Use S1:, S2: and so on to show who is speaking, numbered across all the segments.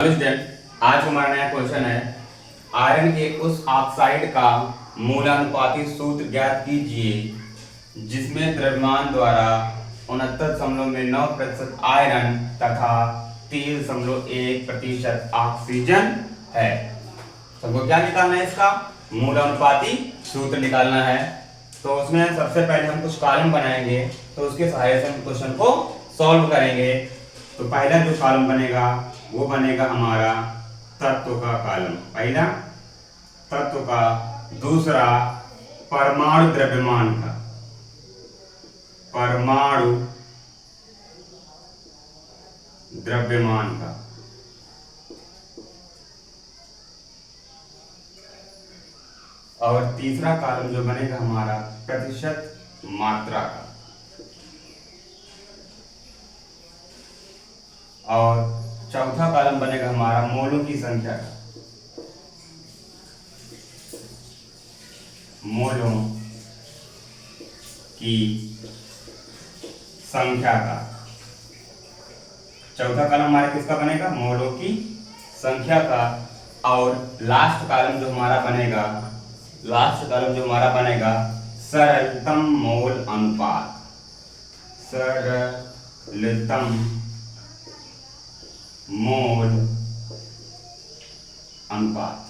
S1: Student, आज हमारा नया क्वेश्चन है आयरन के उस ऑक्साइड का मूलानुपाती सूत्र ज्ञात कीजिए जिसमें द्रव्यमान द्वारा 69.9% आयरन तथा 3.1% ऑक्सीजन है। सबको क्या निकालना है? इसका मूलानुपाती सूत्र निकालना है। तो उसमें सबसे पहले हम कुछ कॉलम बनाएंगे, तो उसके सहायता से हम क्वेश्चन को सॉल्व करेंगे। तो पहला जो कॉलम बनेगा वो बनेगा हमारा तत्व का कॉलम, पहला तत्व का, दूसरा परमाणु द्रव्यमान का, परमाणु द्रव्यमान का, और तीसरा कॉलम जो बनेगा हमारा प्रतिशत मात्रा का, और चौथा कॉलम बनेगा हमारा मोलों की संख्या का, मोलों की संख्या का। चौथा कॉलम हमारा किसका बनेगा? मोलों की संख्या का। और लास्ट कॉलम जो हमारा बनेगा, लास्ट कॉलम जो हमारा बनेगा सरलतम मोल अनुपात, सरलतम मोल अनुपात।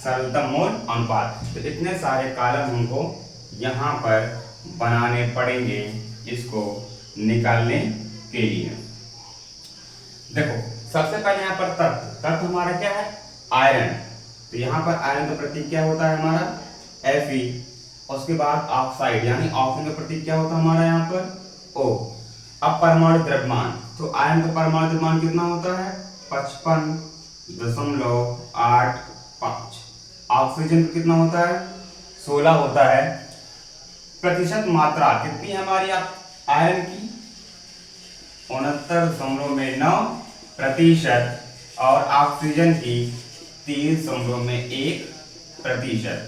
S1: सरलतम मोल अनुपात। तो इतने सारे कॉलम हमको यहाँ पर बनाने पड़ेंगे इसको निकालने के लिए। देखो सबसे पहले यहाँ पर तत्व हमारा क्या है? आयरन। तो यहाँ पर आयरन का प्रतीक क्या होता है हमारा? Fe। उसके बाद ऑक्साइड यानी ऑक्सीजन का प्रतीक क्या होता है हमारा यहाँ पर? O। अब परमाणु द्रव्यमान, तो आयरन का परमाणु द्रव्यमान कितना होता है? 55.85। ऑक्सीजन का कितना होता है? 16 होता है। प्रतिशत मात्रा कितनी है हमारी आयरन की? 69.9% और ऑक्सीजन की 3.1%।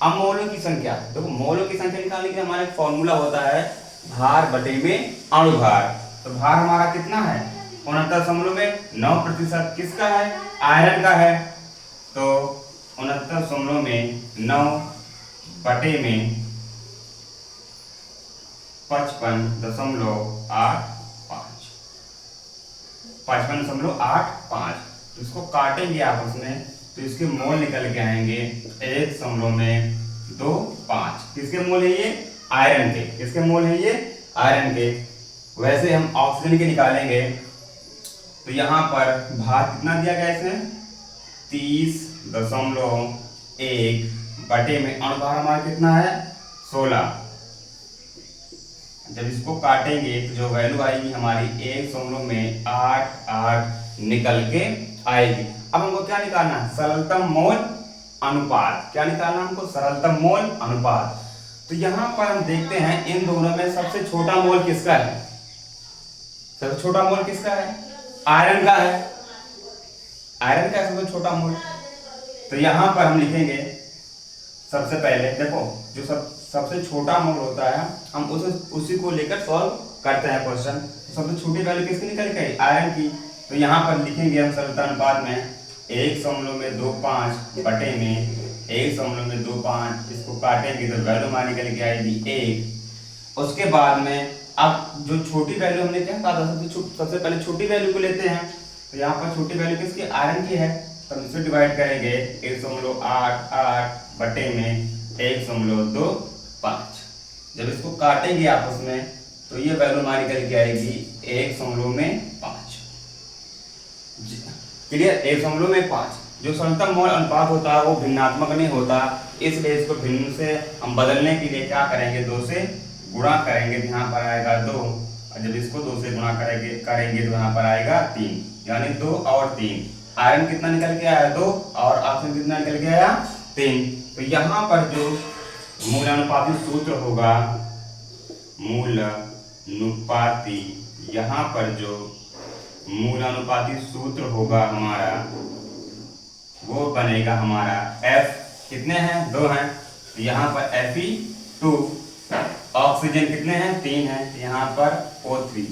S1: अब मोलों की संख्या, देखो मोलों की संख्या निकालने के लिए हमारा एक फॉर्मूला होता है भार बटे में अणुभार। तो भार हमारा कितना है? 69.9% किसका है? आयरन का है। तो 69.9 बटे में 55.85। तो इसको काटेंगे आपस में तो इसके मोल निकल के आएंगे 1.25। किसके मोल है ये? आयरन के। किसके मोल है ये? आयरन के। वैसे हम ऑक्सीजन के निकालेंगे तो यहाँ पर भार कितना दिया गया इसमें? 30.1 बटे में अणुभार हमारा कितना है? 16। जब इसको काटेंगे तो जो वैल्यू आएगी हमारी 1.88 निकल के आएगी। अब हमको क्या निकालना है? सरलतम मोल अनुपात। क्या निकालना हमको? सरलतम मोल अनुपात। तो यहाँ पर हम देखते हैं इन दोनों में सबसे छोटा मोल किसका है? सबसे छोटा मोल किसका है? आयरन का है। आयरन का सबसे छोटा मोल। तो यहाँ पर हम लिखेंगे सबसे पहले, देखो जो सबसे छोटा मोल होता है हम उसी को लेकर सॉल्व करते हैं क्वेश्चन। सबसे छोटी वैल्यू किसकी निकल के आई? आयरन की। तो यहाँ पर लिखेंगे हम सरलता अनुपात में 1.25 बटे में 1.25। इसको काटेंगे तो वैल्यू हमारी निकल के आएगी 1। उसके बाद में अब जो छोटी वैल्यू हमने क्या कहा था? सबसे पहले छोटी वैल्यू को लेते हैं। तो यहाँ पर छोटी वैल्यू किसकी? आयरन की है। तो हम इसे डिवाइड करेंगे 1.88 बटे में 1.25। जब इसको काटेंगे आपस में तो ये वैल्यू हमारी निकल के आएगी 1.5। क्लियर? 1.5। जो सरलतम मोल अनुपात होता है वो भिन्नात्मक नहीं होता, इसलिए इसको भिन्न से हम बदलने के लिए क्या करेंगे? 2 से गुणा करेंगे। यहाँ पर आएगा 2, और जब इसको 2 से गुणा करेंगे तो यहाँ पर आएगा 3, यानी 2 और 3। आयरन कितना निकल के आया? 2, और ऑक्सीजन कितना निकल के आया? 3। तो यहाँ पर जो मूलानुपाती सूत्र होगा, मूलानुपाती, यहाँ पर जो मूलानुपाती सूत्र होगा हमारा वो बनेगा हमारा F कितने हैं? 2 हैं। तो यहाँ पर Fe2, ऑक्सीजन कितने हैं? 3 हैं। तो यहाँ पर O3,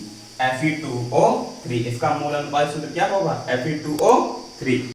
S1: Fe2O3, इसका मूल अनुपात सूत्र क्या होगा? Fe2O3।